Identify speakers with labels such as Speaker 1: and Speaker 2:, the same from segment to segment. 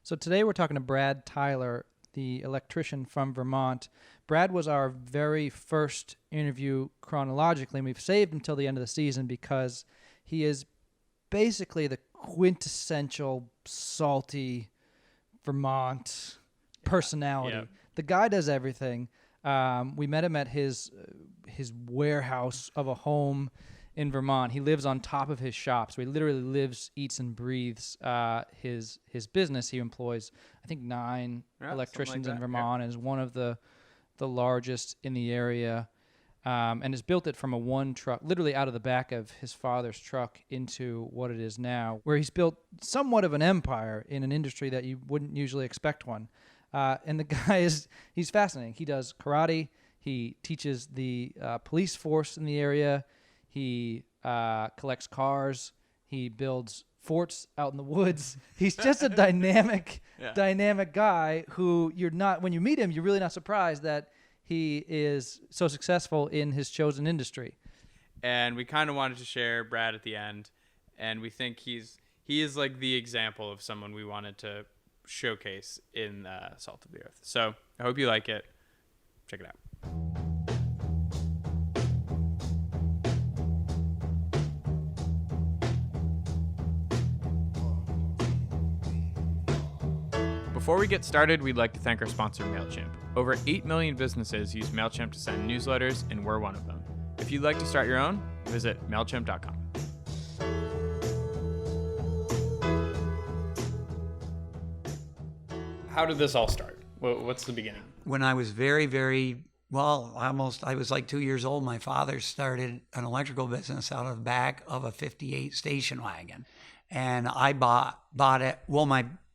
Speaker 1: So today we're talking to Brad Tyler, the electrician from Vermont. Brad was our very first interview chronologically, and we've saved until the end of the season because he is basically the quintessential salty Vermont personality.
Speaker 2: Yeah.
Speaker 1: The guy does everything. We met him at his warehouse of a home in Vermont. He lives on top of his shop, so he literally lives, eats, and breathes his business. He employs, I think, 9 electricians in Vermont, and is one of the largest in the area, and has built it from a one truck, literally out of the back of his father's truck, into what it is now, where he's built somewhat of an empire in an industry that you wouldn't usually expect one. And the guy he's fascinating. He does karate. He teaches the police force in the area. He collects cars. He builds forts out in the woods. He's just a dynamic guy who when you meet him, you're really not surprised that he is so successful in his chosen industry.
Speaker 2: And we kind of wanted to share Brad at the end, and we think he is like the example of someone we wanted to showcase in Salt of the Earth. So I hope you like it. Check it out. Before we get started, we'd like to thank our sponsor, MailChimp. Over 8 million businesses use MailChimp to send newsletters, and we're one of them. If you'd like to start your own, visit MailChimp.com. How did this all start? What's the beginning?
Speaker 3: When I was I was like 2 years old, my father started an electrical business out of the back of a 58 station wagon. And I bought it. Well,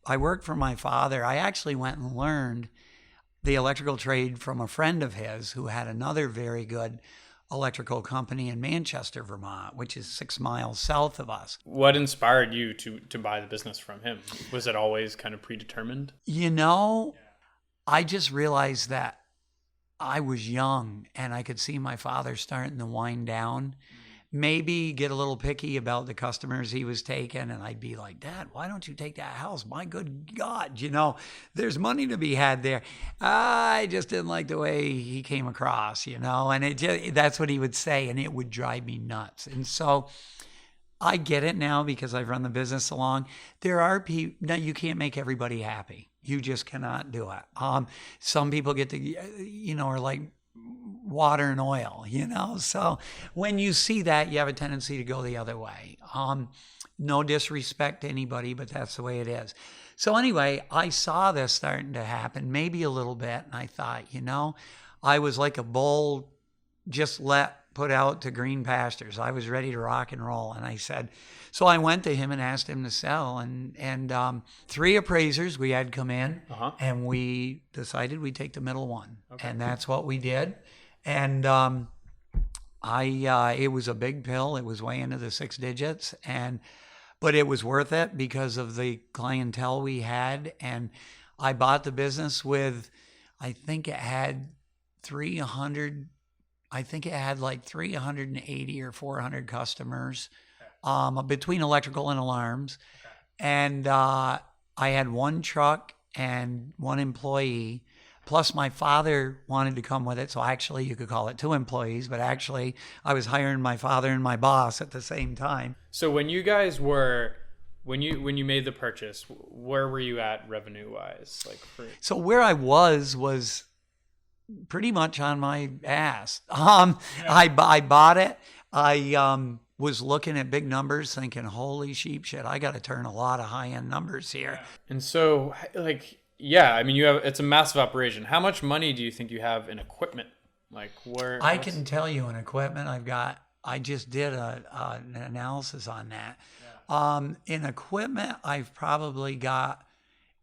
Speaker 3: I worked for my father. I actually went and learned the electrical trade from a friend of his who had another very good electrical company in Manchester, Vermont, which is 6 miles south of us.
Speaker 2: What inspired you to buy the business from him? Was it always kind of predetermined?
Speaker 3: I just realized that I was young and I could see my father starting to wind down, maybe get a little picky about the customers he was taking. And I'd be like, Dad, why don't you take that house? My good God, there's money to be had there. I just didn't like the way he came across, and that's what he would say. And it would drive me nuts. And so I get it now because I've run the business so long. There are people, now you can't make everybody happy. You just cannot do it. Some people get to, are like water and oil, So when you see that, you have a tendency to go the other way. No disrespect to anybody, but that's the way it is. So anyway, I saw this starting to happen, maybe a little bit, and I thought, I was like a bull just put out to green pastures. I was ready to rock and roll, and I said, so I went to him and asked him to sell, and 3 appraisers we had come in, and we decided we'd take the middle one, and that's what we did. And it was a big pill. It was way into the 6 digits, but it was worth it because of the clientele we had. And I bought the business with, I think it had like 380 or 400 customers, between electrical and alarms. And I had 1 truck and 1 employee. Plus, my father wanted to come with it, so actually you could call it 2 employees, but actually I was hiring my father and my boss at the same time.
Speaker 2: So when you guys when you made the purchase, where were you at revenue-wise?
Speaker 3: So where I was pretty much on my ass. I bought it. I was looking at big numbers, thinking, "Holy sheep shit! I got to turn a lot of high-end numbers here."
Speaker 2: And so, it's a massive operation. How much money do you think you have in equipment?
Speaker 3: I can tell you in equipment I've got. I just did an analysis on that. Yeah. In equipment, I've probably got.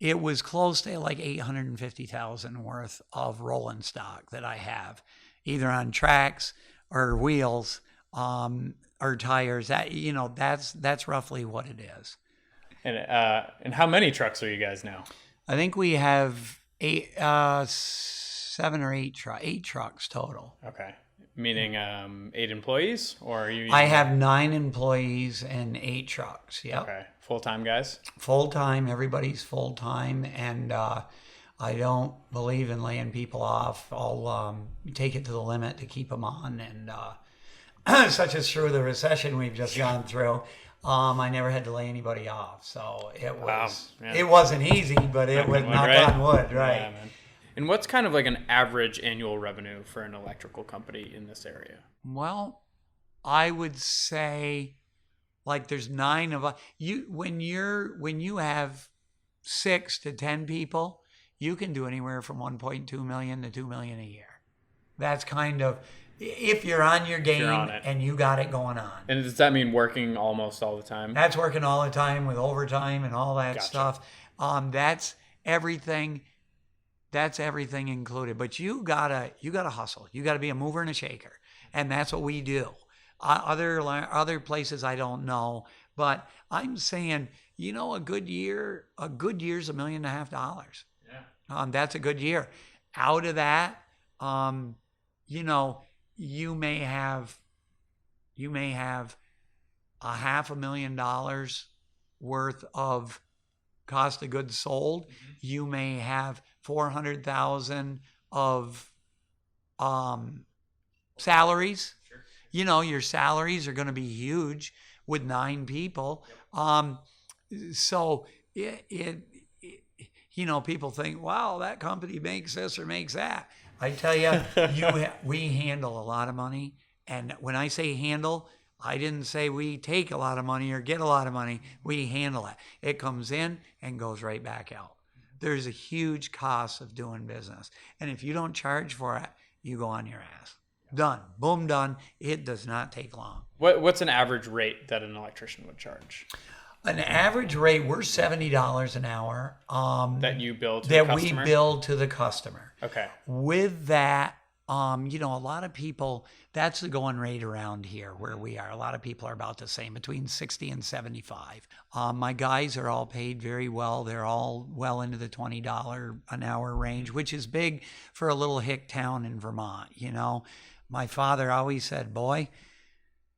Speaker 3: It was close to like $850,000 worth of rolling stock that I have, either on tracks or wheels, or tires. That's roughly what it is.
Speaker 2: And how many trucks are you guys now?
Speaker 3: I think we have 7 or 8 trucks total.
Speaker 2: Okay. Meaning 8 employees, or are you?
Speaker 3: I have 9 employees and 8 trucks. Yep.
Speaker 2: Okay, full-time guys.
Speaker 3: Full time. Everybody's full time, and I don't believe in laying people off. I'll take it to the limit to keep them on, and such as through the recession we've just gone through. I never had to lay anybody off, so it was.
Speaker 2: Wow.
Speaker 3: It wasn't easy, but it was knock on wood, right?
Speaker 2: Yeah, man. And what's kind of like an average annual revenue for an electrical company in this area?
Speaker 3: Well, I would say, like, there's 9 of us. When you have 6 to 10 people, you can do anywhere from 1.2 million to 2 million a year. That's kind of if you're on your game and you got it going on.
Speaker 2: And does that mean working almost all the time?
Speaker 3: That's working all the time with overtime and all that
Speaker 2: Gotcha.
Speaker 3: stuff. That's everything. That's everything included. But you gotta hustle. You gotta be a mover and a shaker, and that's what we do. Other places I don't know, but I'm saying, a good year's $1.5 million.
Speaker 2: Yeah.
Speaker 3: That's a good year. Out of that, you may have $500,000 worth of cost of goods sold.
Speaker 2: Mm-hmm.
Speaker 3: You may have 400,000 of salaries.
Speaker 2: Sure.
Speaker 3: Your salaries are going to be huge with 9 people.
Speaker 2: Yep.
Speaker 3: So people think, wow, that company makes this or makes that. I tell you, we handle a lot of money. And when I say handle, I didn't say we take a lot of money or get a lot of money. We handle it. It comes in and goes right back out. There's a huge cost of doing business. And if you don't charge for it, you go on your ass. Done. Boom, done. It does not take long.
Speaker 2: What's an average rate that an electrician would charge?
Speaker 3: An average rate, we're $70 an hour.
Speaker 2: That you bill to the customer?
Speaker 3: We bill to the customer.
Speaker 2: Okay.
Speaker 3: With that, a lot of people, that's the going rate around here where we are. A lot of people are about the same, between 60 and 75. My guys are all paid very well. They're all well into the $20 an hour range, which is big for a little hick town in Vermont. My father always said, boy,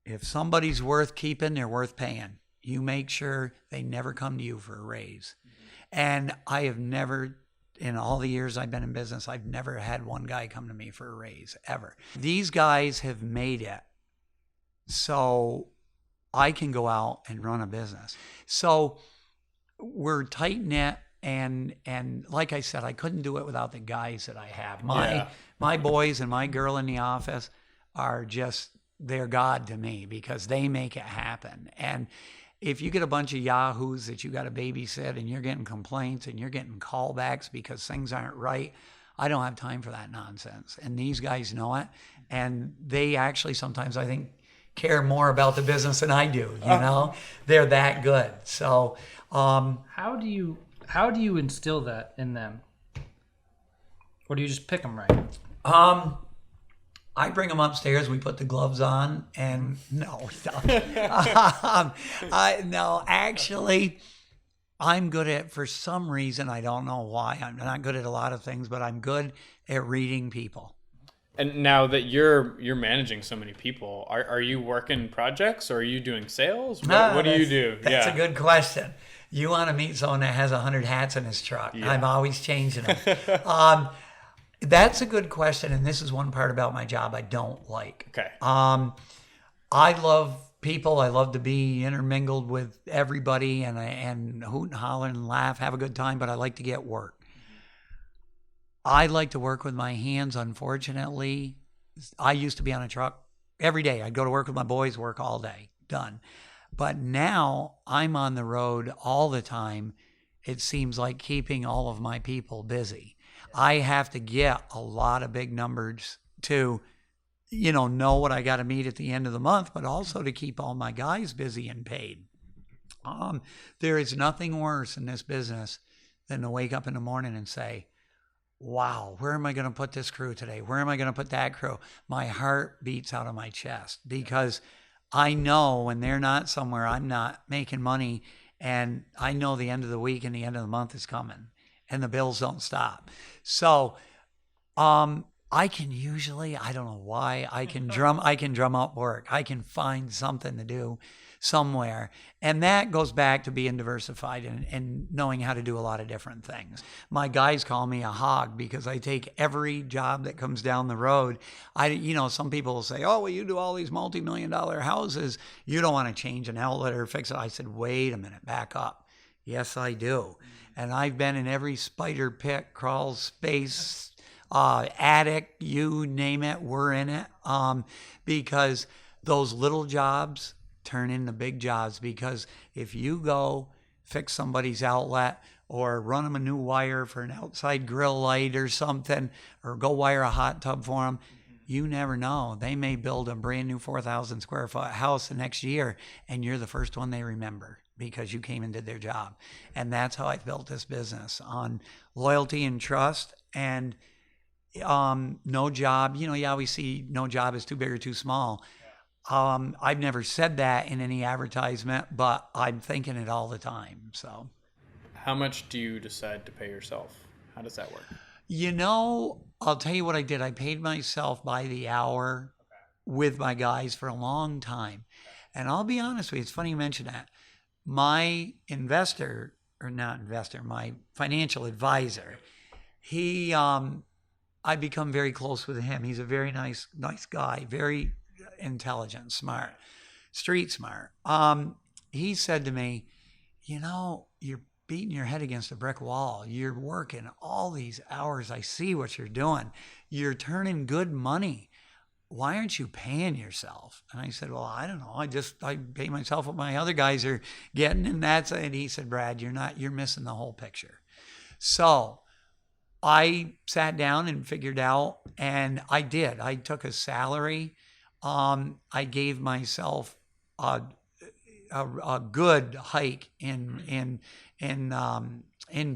Speaker 3: if somebody's worth keeping, they're worth paying. You make sure they never come to you for a raise. And I have never, in all the years I've been in business, I've never had one guy come to me for a raise, ever. These guys have made it so I can go out and run a business. So we're tight-knit, and like I said, I couldn't do it without the guys that I have. My boys and my girl in the office are just, they're God to me because they make it happen. And if you get a bunch of yahoos that you got to babysit and you're getting complaints and you're getting callbacks because things aren't right, I don't have time for that nonsense. And these guys know it. And they actually sometimes, I think, care more about the business than I do. They're that good. So
Speaker 1: how do you instill that in them? Or do you just pick them right?
Speaker 3: I bring them upstairs. We put the gloves on, and no. Actually, I'm good at, for some reason, I don't know why. I'm not good at a lot of things, but I'm good at reading people.
Speaker 2: And now that you're managing so many people, are you working projects or are you doing sales? What do you do?
Speaker 3: That's a good question. You want to meet someone that has 100 hats in his truck. Yeah. I'm always changing them. That's a good question, and this is one part about my job I don't like.
Speaker 2: Okay.
Speaker 3: I love people. I love to be intermingled with everybody and hoot and holler and laugh, have a good time, but I like to get work. I like to work with my hands, unfortunately. I used to be on a truck every day. I'd go to work with my boys, work all day, done. But now I'm on the road all the time. It seems like keeping all of my people busy. I have to get a lot of big numbers to, know what I got to meet at the end of the month, but also to keep all my guys busy and paid. There is nothing worse in this business than to wake up in the morning and say, wow, where am I going to put this crew today? Where am I going to put that crew? My heart beats out of my chest because I know when they're not somewhere, I'm not making money, and I know the end of the week and the end of the month is coming. And the bills don't stop. So I can usually, I don't know why, I can drum up work. I can find something to do somewhere. And that goes back to being diversified and knowing how to do a lot of different things. My guys call me a hog because I take every job that comes down the road. Some people will say, oh, well, you do all these multi-million-dollar houses. You don't want to change an outlet or fix it. I said, wait a minute, back up. Yes, I do. And I've been in every spider pit, crawl space, attic, you name it, we're in it. Because those little jobs turn into big jobs. Because if you go fix somebody's outlet or run them a new wire for an outside grill light or something, or go wire a hot tub for them, you never know. They may build a brand new 4,000 square foot house the next year, and you're the first one they remember because you came and did their job. And that's how I built this business, on loyalty and trust. And no job, you always see no job is too big or too small. I've never said that in any advertisement, but I'm thinking it all the time. So,
Speaker 2: how much do you decide to pay yourself? How does that work?
Speaker 3: I'll tell you what I did. I paid myself by the hour with my guys for a long time. And I'll be honest with you, it's funny you mention that. My my financial advisor, I become very close with him. He's a very nice guy, very intelligent, smart, street smart. He said to me, you're beating your head against a brick wall. You're working all these hours. I see what you're doing. You're turning good money. Why aren't you paying yourself? And I said, well, I don't know. I pay myself what my other guys are getting. And he said, Brad, you're missing the whole picture. So I sat down and figured out, and I did. I took a salary. I gave myself a good hike in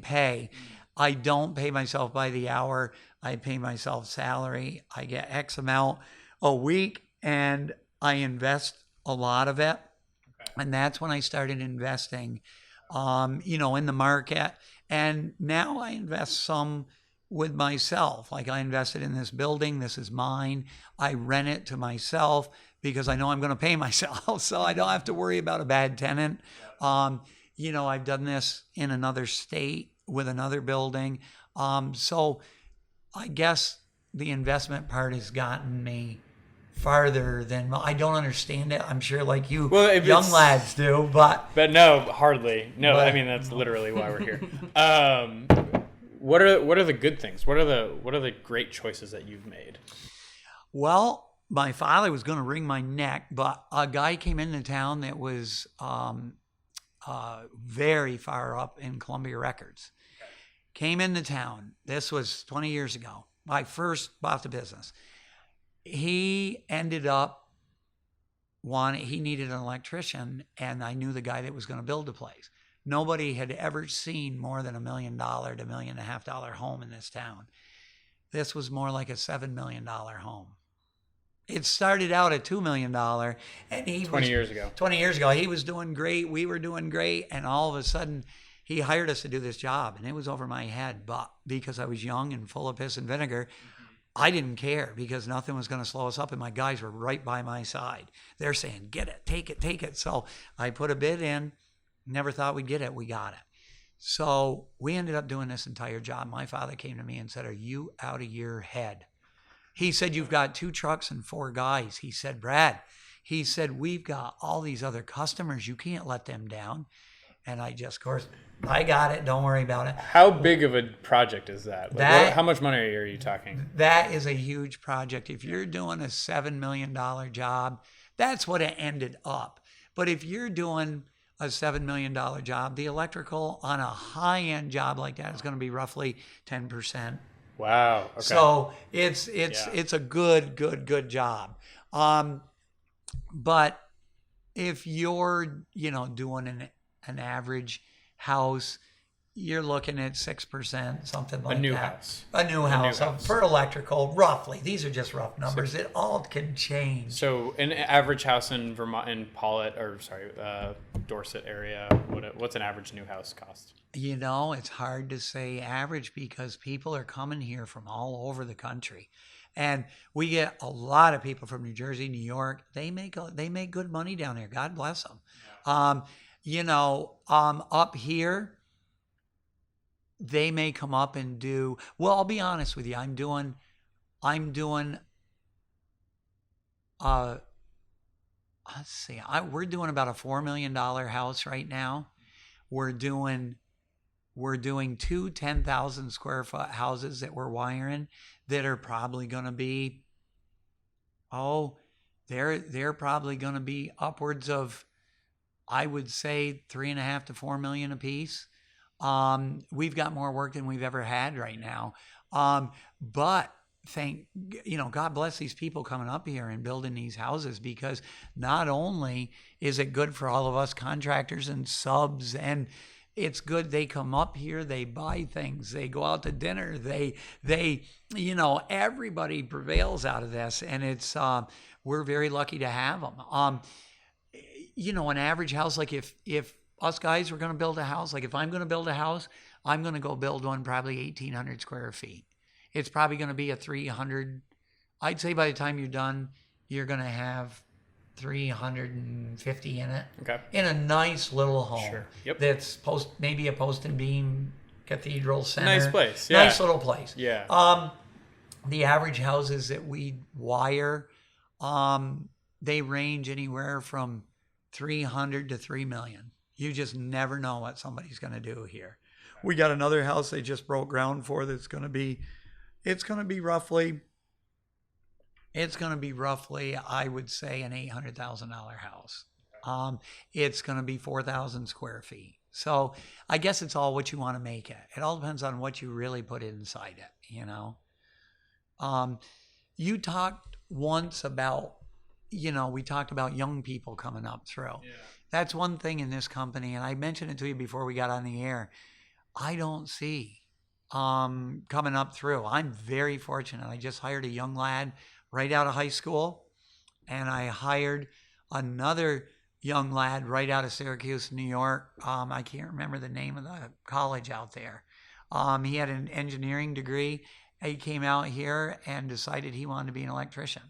Speaker 3: pay. I don't pay myself by the hour. I pay myself salary. I get X amount a week, and I invest a lot of it. Okay. And that's when I started investing, in the market. And now I invest some with myself. Like I invested in this building. This is mine. I rent it to myself because I know I'm going to pay myself. So I don't have to worry about a bad tenant. I've done this in another state with another building. So I guess the investment part has gotten me farther than I don't understand it. I'm sure like you young lads do, but
Speaker 2: no, hardly. No, I mean that's literally why we're here. What are the good things? What are the great choices that you've made?
Speaker 3: Well, my father was going to wring my neck, but a guy came into town that was very far up in Columbia Records. Came into town. This was 20 years ago. I first bought the business. He ended up he needed an electrician, and I knew the guy that was going to build the place. Nobody had ever seen more than $1 million to $1.5 million home in this town. This was more like a $7 million home. It started out at $2 million, and
Speaker 2: 20 years ago.
Speaker 3: 20 years ago, he was doing great. We were doing great, and all of a sudden, he hired us to do this job, and it was over my head. But because I was young and full of piss and vinegar, I didn't care because nothing was going to slow us up, and my guys were right by my side. They're saying, "Get it, take it, take it." So I put a bid in. Never thought we'd get it. We got it. So we ended up doing this entire job. My father came to me and said, "Are you out of your head?" He said, "You've got 2 trucks and 4 guys." He said, "Brad," he said, "we've got all these other customers. You can't let them down." And I just, of course, I got it. Don't worry about it.
Speaker 2: How big of a project is that? How much money are you talking?
Speaker 3: That is a huge project. If you're doing a $7 million job, that's what it ended up. But if you're doing a $7 million job, the electrical on a high-end job like that is going to be roughly 10%.
Speaker 2: Wow. Okay.
Speaker 3: So it's a good job. But if you're doing an average house, you're looking at 6%, something like that. A new house for electrical, roughly. These are just rough numbers. It all can change.
Speaker 2: So an average house in Vermont, in Dorset area, what's an average new house cost?
Speaker 3: It's hard to say average because people are coming here from all over the country. And we get a lot of people from New Jersey, New York. They make good money down there. God bless them. Up here, they may come up and do, well, I'll be honest with you. I'm doing let's see, we're doing about a $4 million house right now. We're doing 2 10,000 square foot houses that we're wiring that are probably going to be, they're probably going to be upwards of, I would say, 3.5 to 4 million a piece. We've got more work than we've ever had right now. But God bless these people coming up here and building these houses, because not only is it good for all of us contractors and subs, and it's good they come up here, they buy things, they go out to dinner, they everybody prevails out of this, and it's we're very lucky to have them. An average house, like if us guys were going to build a house, like if I'm going to build a house, I'm going to go build one probably 1,800 square feet. It's probably going to be a 300. I'd say by the time you're done, you're going to have 350 in it. Okay. In a nice little home. Sure. Yep. That's maybe a post and beam cathedral center.
Speaker 2: Nice place. Yeah.
Speaker 3: Nice little place.
Speaker 2: Yeah.
Speaker 3: The average houses that we wire, they range anywhere from 300 to 3 million. You just never know what somebody's going to do here. We got another house they just broke ground for that's going to be, roughly, I would say, an $800,000 house. It's going to be 4,000 square feet. So I guess it's all what you want to make it. It all depends on what you really put inside it, You talked once about, we talked about young people coming up through. Yeah. That's one thing in this company, and I mentioned it to you before we got on the air. I don't see coming up through. I'm very fortunate. I just hired a young lad right out of high school, and I hired another young lad right out of Syracuse, New York. I can't remember the name of the college out there. He had an engineering degree. He came out here and decided he wanted to be an electrician.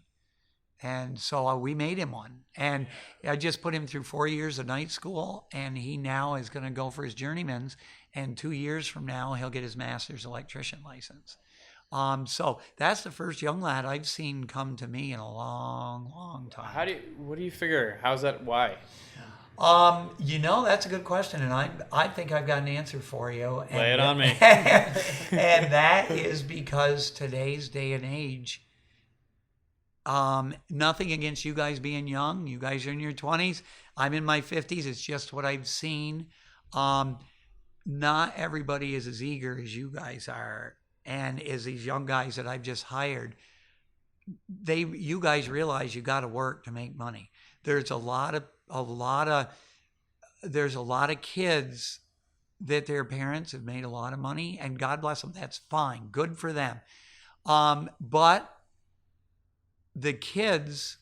Speaker 3: And so we made him one. And I just put him through 4 years of night school, and he now is going to go for his journeyman's. And 2 years from now, he'll get his master's electrician license. So that's the first young lad I've seen come to me in a long, long time.
Speaker 2: What do you figure? How's that? Why?
Speaker 3: That's a good question, and I think I've got an answer for you.
Speaker 2: Lay it on me.
Speaker 3: And that is because today's day and age, nothing against you guys being young. You guys are in your 20s. I'm in my 50s. It's just what I've seen. Not everybody is as eager as you guys are, and as these young guys that I've just hired. You guys realize you got to work to make money. There's a lot of kids that their parents have made a lot of money, and God bless them. That's fine, good for them. But the kids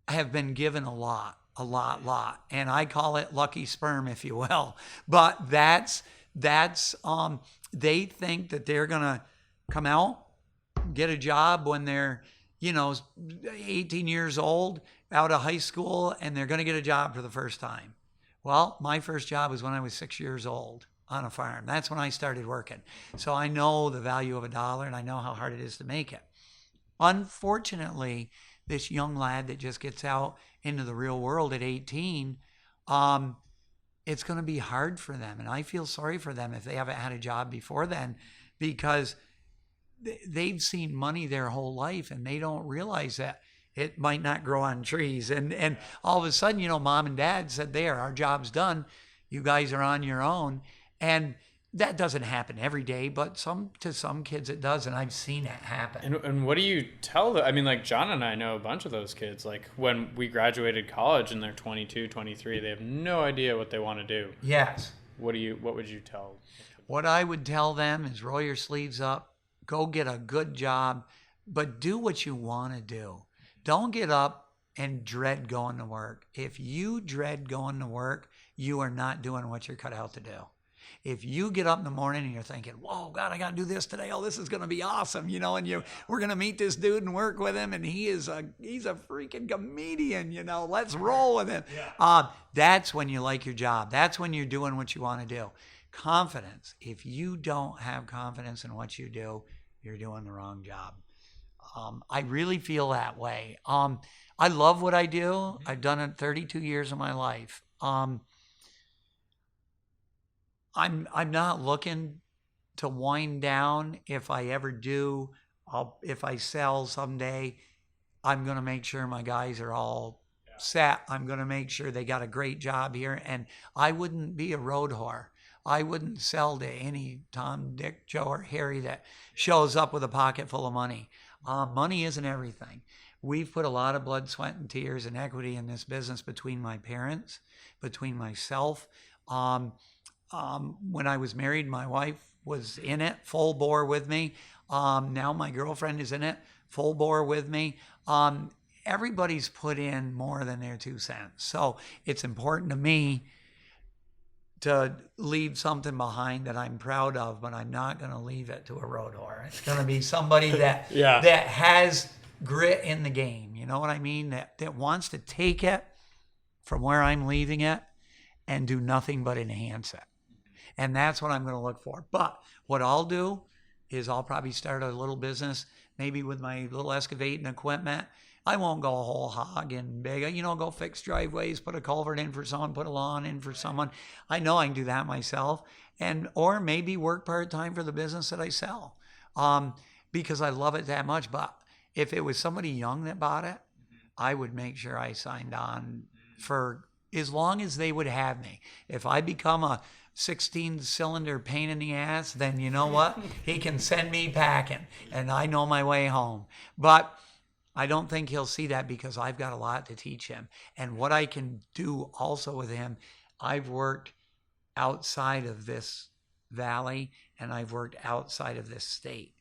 Speaker 3: have been given a lot, and I call it lucky sperm, if you will. But that's they think that they're gonna come out, get a job when they're 18 years old, out of high school, and they're gonna get a job for the first time. Well, my first job was when I was 6 years old on a farm. That's when I started working. So I know the value of a dollar, and I know how hard it is to make it. Unfortunately, this young lad that just gets out into the real world at 18, it's going to be hard for them. And I feel sorry for them if they haven't had a job before then, because they've seen money their whole life, and they don't realize that it might not grow on trees. And all of a sudden, mom and dad said, our job's done. You guys are on your own. And that doesn't happen every day, but to some kids it does, and I've seen it happen.
Speaker 2: And what do you tell them? I mean, like John and I know a bunch of those kids. Like when we graduated college and they're 22, 23, they have no idea what they want to do.
Speaker 3: Yes.
Speaker 2: What would you tell?
Speaker 3: What I would tell them is roll your sleeves up, go get a good job, but do what you want to do. Don't get up and dread going to work. If you dread going to work, you are not doing what you're cut out to do. If you get up in the morning and you're thinking, whoa, God, I got to do this today. Oh, this is going to be awesome. You know, and we're going to meet this dude and work with him. And he's a freaking comedian, you know, let's roll with him. That's when you like your job. That's when you're doing what you want to do. Confidence. If you don't have confidence in what you do, you're doing the wrong job. I really feel that way. I love what I do. I've done it 32 years of my life. I'm not looking to wind down. If I ever do, if I sell someday, I'm going to make sure my guys are all set. I'm going to make sure they got a great job here. And I wouldn't be a road whore. I wouldn't sell to any Tom, Dick, Joe, or Harry that shows up with a pocket full of money. Money isn't everything. We've put a lot of blood, sweat, and tears and equity in this business between my parents, between myself. When I was married, my wife was in it, full bore with me. Now my girlfriend is in it, full bore with me. Everybody's put in more than their 2 cents. So it's important to me to leave something behind that I'm proud of, but I'm not going to leave it to a road whore. It's going to be somebody that that has grit in the game. You know what I mean? That wants to take it from where I'm leaving it and do nothing but enhance it. And that's what I'm going to look for. But what I'll do is I'll probably start a little business, maybe with my little excavating equipment. I won't go a whole hog and big, go fix driveways, put a culvert in for someone, put a lawn in for someone. I know I can do that myself. Or maybe work part-time for the business that I sell, because I love it that much. But if it was somebody young that bought it, I would make sure I signed on for as long as they would have me. If I become a 16-cylinder pain in the ass, then you know what? He can send me packing, and I know my way home. But I don't think he'll see that, because I've got a lot to teach him. And what I can do also with him, I've worked outside of this valley and I've worked outside of this state.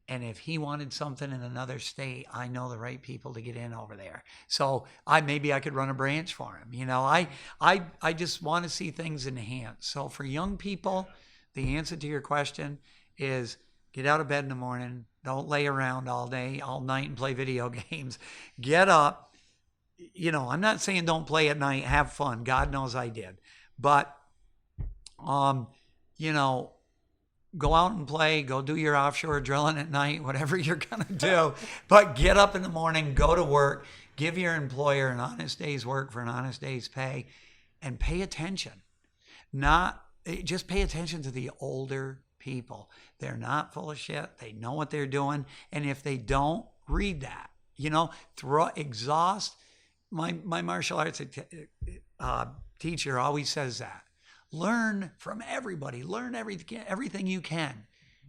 Speaker 3: And if he wanted something in another state, I know the right people to get in over there. So maybe I could run a branch for him. I just want to see things enhanced. So for young people, the answer to your question is get out of bed in the morning. Don't lay around all day, all night and play video games. Get up. I'm not saying don't play at night. Have fun. God knows I did. But, go out and play. Go do your offshore drilling at night, whatever you're going to do. But get up in the morning, go to work, give your employer an honest day's work for an honest day's pay, and pay attention. Just pay attention to the older people. They're not full of shit. They know what they're doing. And if they don't, read that. Exhaust. My martial arts teacher always says that. Learn from everybody. Learn everything you can.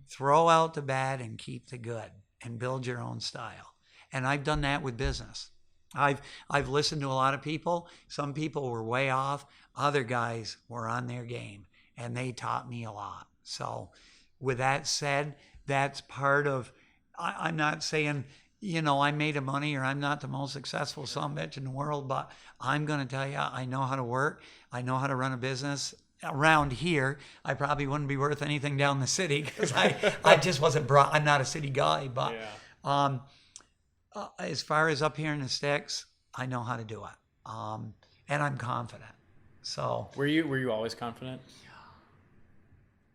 Speaker 3: Throw out the bad and keep the good, and build your own style. And I've done that with business. I've listened to a lot of people. Some people were way off. Other guys were on their game, and they taught me a lot. So with that said, that's part of, I'm not saying, I made a money or I'm not the most successful sumbitch in the world, but I'm going to tell you, I know how to work. I know how to run a business. Around here, I probably wouldn't be worth anything down the city, because I just wasn't brought. I'm not a city guy, but as far as up here in the sticks, I know how to do it, and I'm confident. So
Speaker 2: were you always confident?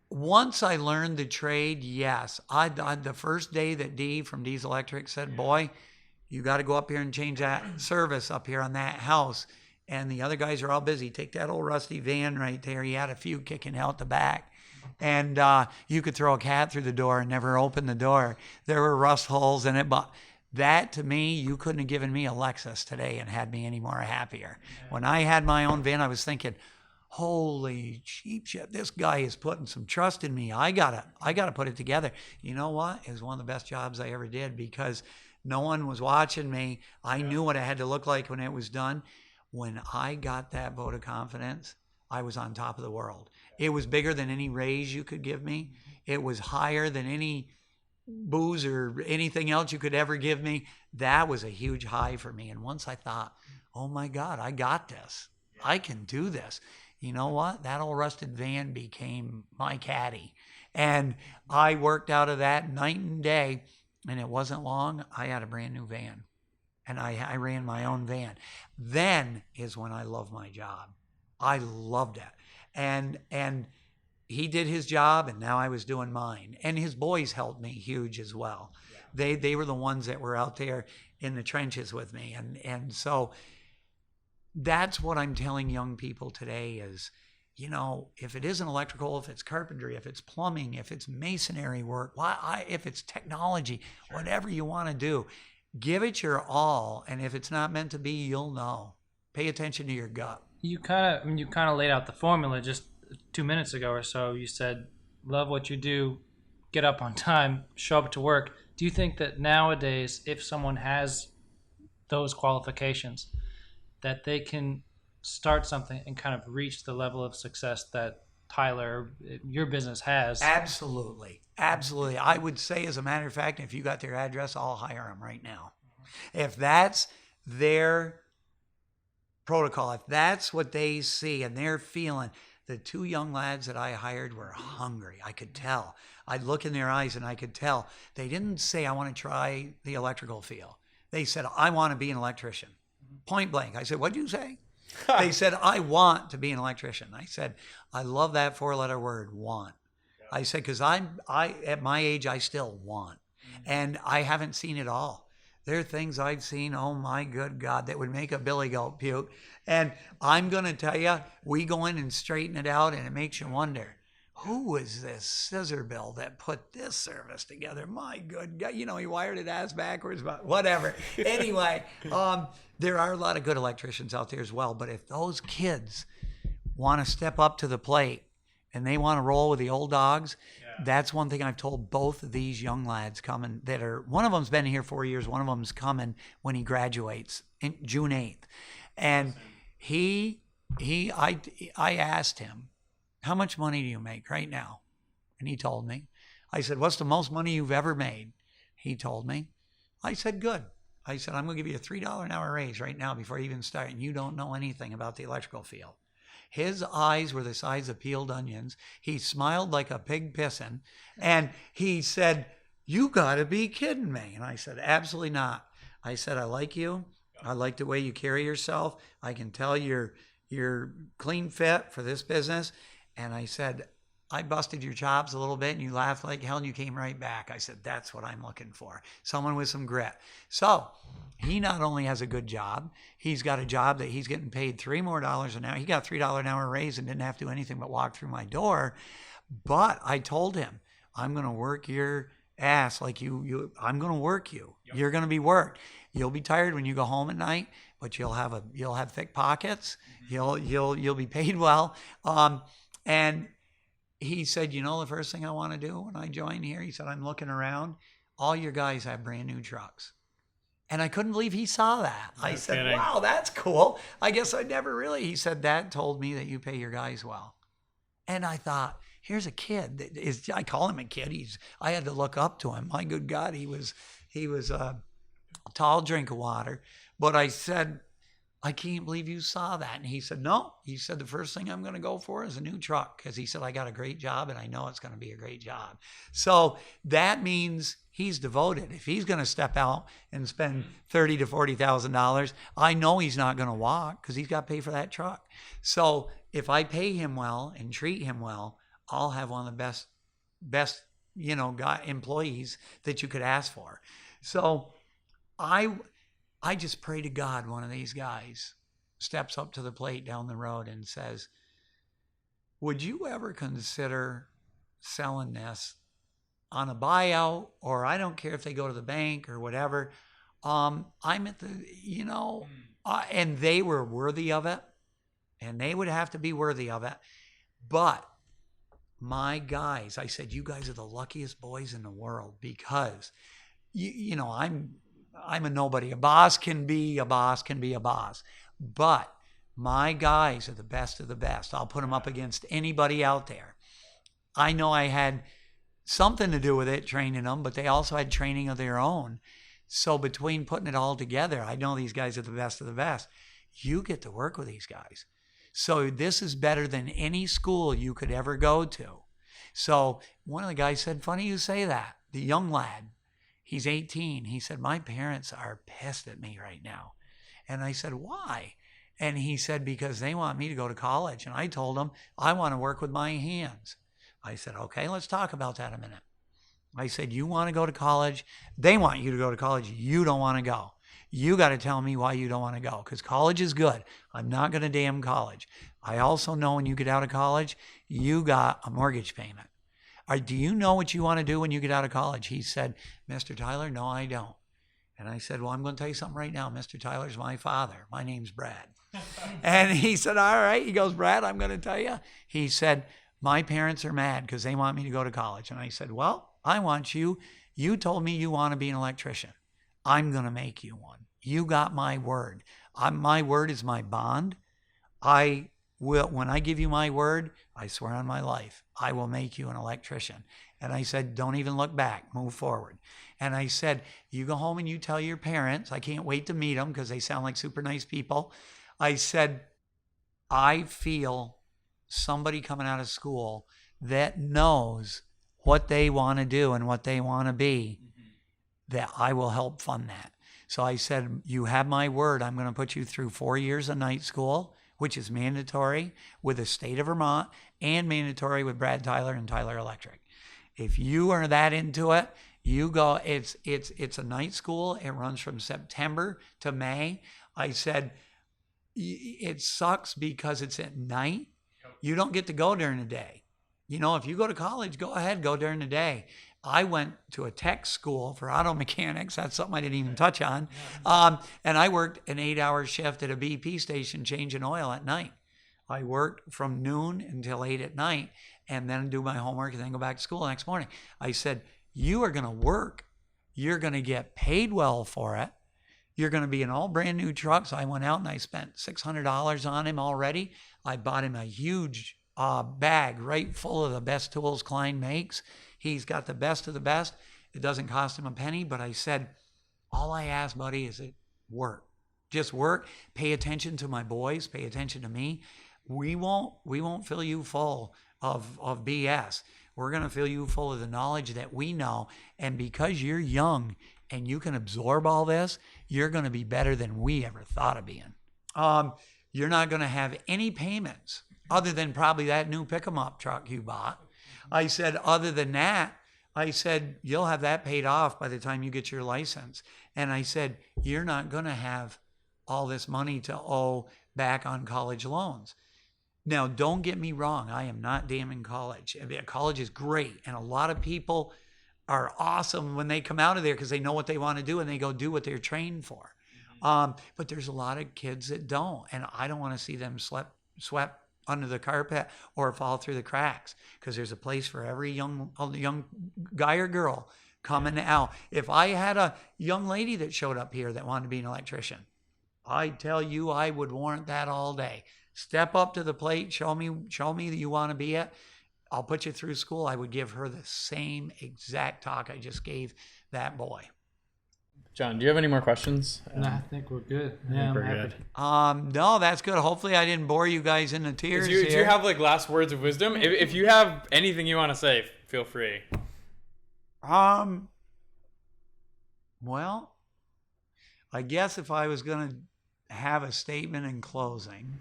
Speaker 3: Once I learned the trade, yes. The first day that Dee from Dee's Electric said, "Boy, you got to go up here and change that service up here on that house." And the other guys are all busy. Take that old rusty van right there. He had a few kicking out the back. And you could throw a cat through the door and never open the door. There were rust holes in it. But that, to me, you couldn't have given me a Lexus today and had me any more happier. When I had my own van, I was thinking, holy cheap shit, this guy is putting some trust in me. I gotta put it together. You know what? It was one of the best jobs I ever did, because no one was watching me. I knew what it had to look like when it was done. When I got that vote of confidence, I was on top of the world. It was bigger than any raise you could give me. It was higher than any booze or anything else you could ever give me. That was a huge high for me. And once I thought, oh my God, I got this. I can do this. you know what? That old rusted van became my caddy. And I worked out of that night and day, and it wasn't long. I had a brand new van, and I ran my own van. Then is when I loved my job. I loved it. And he did his job, and now I was doing mine. And his boys helped me huge as well. Yeah. They were the ones that were out there in the trenches with me. And so that's what I'm telling young people today is, you know, if it isn't electrical, if it's carpentry, if it's plumbing, if it's masonry work, if it's technology, sure, whatever you want to do, give it your all. And if it's not meant to be, you'll know. Pay attention to your gut.
Speaker 1: You kind of laid out the formula just 2 minutes ago or so. You said, love what you do, get up on time, show up to work. Do you think that nowadays, if someone has those qualifications, that they can start something and kind of reach the level of success that Tyler, your business has?
Speaker 3: Absolutely. Absolutely. I would say, as a matter of fact, if you got their address, I'll hire them right now. If that's their protocol, if that's what they see and they're feeling, the two young lads that I hired were hungry. I could tell. I'd look in their eyes and I could tell. They didn't say, I want to try the electrical field. They said, I want to be an electrician. Point blank. I said, what'd you say? They said, I want to be an electrician. I said, I love that 4-letter word, want. I said, because I at my age, I still want. And I haven't seen it all. There are things I've seen, oh my good God, that would make a billy goat puke. And I'm going to tell you, we go in and straighten it out, and it makes you wonder, who was this scissor bill that put this service together? My good God, you know, he wired it ass backwards, but whatever. Anyway, there are a lot of good electricians out there as well. But if those kids want to step up to the plate and they want to roll with the old dogs, that's one thing I've told both of these young lads coming that are, one of them's been here 4 years, one of them's coming when he graduates in June 8th. And I asked him, how much money do you make right now? And he told me. I said, what's the most money you've ever made? He told me. I said, good. I said, I'm going to give you a $3 an hour raise right now before you even start, and you don't know anything about the electrical field. His eyes were the size of peeled onions. He smiled like a pig pissing. And he said, you got to be kidding me. And I said, absolutely not. I said, I like you. I like the way you carry yourself. I can tell you're clean fit for this business. And I said, I busted your chops a little bit and you laughed like hell and you came right back. I said, that's what I'm looking for. Someone with some grit. So he not only has a good job, he's got a job that he's getting paid $3 more an hour. He got a $3 an hour raise and didn't have to do anything but walk through my door. But I told him, I'm going to work your ass like I'm going to work you. Yep. You're going to be worked. You'll be tired when you go home at night, but you'll have thick pockets. Mm-hmm. You'll be paid well. And he said, you know, the first thing I want to do when I join here, he said, I'm looking around. All your guys have brand new trucks. And I couldn't believe he saw that. I said, wow, that's cool. I guess I never really. He said, Dad told me that you pay your guys well. And I thought, here's a kid that is, I call him a kid. I had to look up to him. My good God, he was a tall drink of water. But I said, I can't believe you saw that. And he said, no. He said, the first thing I'm going to go for is a new truck. Because he said, I got a great job and I know it's going to be a great job. So that means he's devoted. If he's going to step out and spend $30,000 to $40,000, I know he's not going to walk because he's got to pay for that truck. So if I pay him well and treat him well, I'll have one of the best employees that you could ask for. So I just pray to God one of these guys steps up to the plate down the road and says, would you ever consider selling this on a buyout, or I don't care if they go to the bank or whatever. I'm at the, and they were worthy of it, and they would have to be worthy of it. But my guys, I said, you guys are the luckiest boys in the world because, I'm a nobody. A boss can be a boss, but my guys are the best of the best. I'll put them up against anybody out there. I know I had something to do with it, training them, but they also had training of their own. So between putting it all together, I know these guys are the best of the best. You get to work with these guys. So this is better than any school you could ever go to. So one of the guys said, funny you say that. The young lad, he's 18. He said, my parents are pissed at me right now. And I said, why? And he said, because they want me to go to college. And I told him, I want to work with my hands. I said, okay, let's talk about that a minute. I said, you want to go to college? They want you to go to college. You don't want to go. You got to tell me why you don't want to go, because college is good. I'm not going to damn college. I also know when you get out of college, you got a mortgage payment. Do you know what you want to do when you get out of college? He said, Mr. Tyler, no, I don't. And I said, well, I'm going to tell you something right now. Mr. Tyler's my father. My name's Brad. And he said, all right. He goes, Brad, I'm going to tell you. He said, my parents are mad because they want me to go to college. And I said, well, I want you. You told me you want to be an electrician. I'm going to make you one. You got my word. My word is my bond. I will, when I give you my word, I swear on my life, I will make you an electrician. And I said, don't even look back, move forward. And I said, you go home and you tell your parents, I can't wait to meet them because they sound like super nice people. I said, I feel somebody coming out of school that knows what they want to do and what they want to be, that I will help fund that. So I said, you have my word. I'm going to put you through 4 years of night school, which is mandatory with the state of Vermont and mandatory with Brad Tyler and Tyler Electric. If you are that into it, you go, it's a night school. It runs from September to May. I said, it sucks because it's at night. You don't get to go during the day. You know, if you go to college, go ahead, go during the day. I went to a tech school for auto mechanics. That's something I didn't even touch on. And I worked an 8-hour shift at a BP station changing oil at night. I worked from noon until 8 at night and then do my homework and then go back to school the next morning. I said, you are going to work. You're going to get paid well for it. You're going to be in all brand new trucks. I went out and I spent $600 on him already. I bought him a huge bag right full of the best tools Klein makes. He's got the best of the best. It doesn't cost him a penny, but I said, all I ask, buddy, is it work. Just work. Pay attention to my boys. Pay attention to me. We won't fill you full of BS. We're going to fill you full of the knowledge that we know. And because you're young and you can absorb all this, you're going to be better than we ever thought of being. You're not going to have any payments other than probably that new pick-em-up truck you bought. I said, other than that, I said, you'll have that paid off by the time you get your license. And I said, you're not going to have all this money to owe back on college loans. Now, don't get me wrong. I am not damning college. I mean, college is great. And a lot of people are awesome when they come out of there because they know what they want to do and they go do what they're trained for. But there's a lot of kids that don't. And I don't want to see them swept under the carpet or fall through the cracks, because there's a place for every young guy or girl coming out. If I had a young lady that showed up here that wanted to be an electrician, I tell you, I would warrant that all day. Step up to the plate, show me that you want to be it. I'll put you through school. I would give her the same exact talk I just gave that boy.
Speaker 2: John, do you have any more questions?
Speaker 4: No, I think we're good. Yeah,
Speaker 2: we're
Speaker 4: I'm happy.
Speaker 2: good.
Speaker 3: No, that's good. Hopefully I didn't bore you guys into tears.
Speaker 2: Do you have like last words of wisdom? If you have anything you want to say, feel free.
Speaker 3: Well, I guess if I was going to have a statement in closing,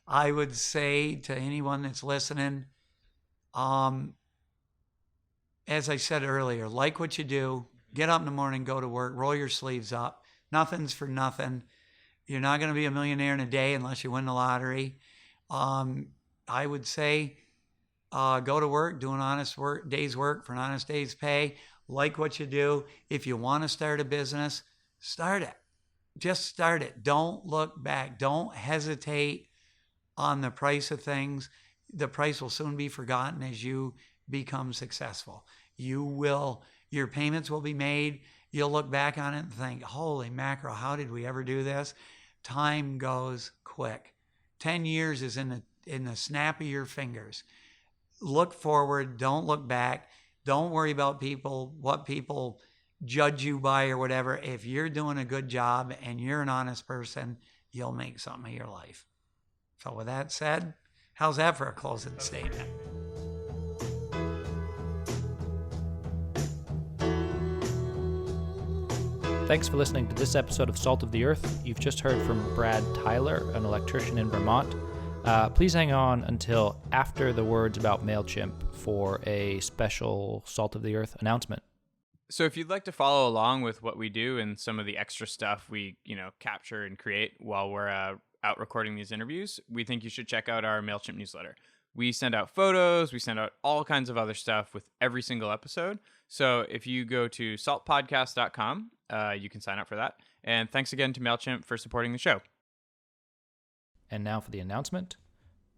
Speaker 3: I would say to anyone that's listening, as I said earlier, like what you do. Get up in the morning, go to work, roll your sleeves up. Nothing's for nothing. You're not going to be a millionaire in a day unless you win the lottery. I would say go to work, do an honest day's work for an honest day's pay. Like what you do. If you want to start a business, start it. Just start it. Don't look back. Don't hesitate on the price of things. The price will soon be forgotten as you become successful. Your payments will be made. You'll look back on it and think, holy mackerel, how did we ever do this? Time goes quick. 10 years is in the snap of your fingers. Look forward. Don't look back. Don't worry about what people judge you by or whatever. If you're doing a good job and you're an honest person, you'll make something of your life. So with that said, how's that for a closing statement?
Speaker 1: Thanks for listening to this episode of Salt of the Earth. You've just heard from Brad Tyler, an electrician in Vermont. Please hang on until after the words about MailChimp for a special Salt of the Earth announcement.
Speaker 2: So if you'd like to follow along with what we do and some of the extra stuff we, capture and create while we're out recording these interviews, we think you should check out our MailChimp newsletter. We send out photos, we send out all kinds of other stuff with every single episode. So if you go to saltpodcast.com, you can sign up for that. And thanks again to MailChimp for supporting the show.
Speaker 1: And now for the announcement.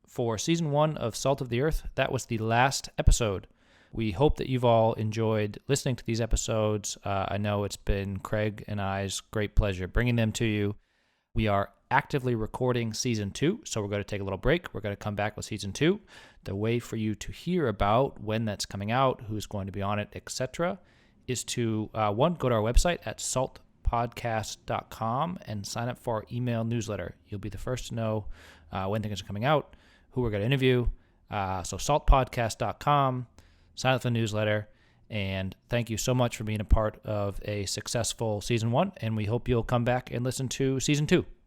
Speaker 1: For Season 1 of Salt of the Earth, that was the last episode. We hope that you've all enjoyed listening to these episodes. I know it's been Craig and I's great pleasure bringing them to you. We are actively recording Season 2, so we're going to take a little break. We're going to come back with Season 2. The way for you to hear about when that's coming out, who's going to be on it, etc., is to, one, go to our website at saltpodcast.com and sign up for our email newsletter. You'll be the first to know when things are coming out, who we're going to interview. So saltpodcast.com, sign up for the newsletter, and thank you so much for being a part of a successful Season 1, and we hope you'll come back and listen to Season 2.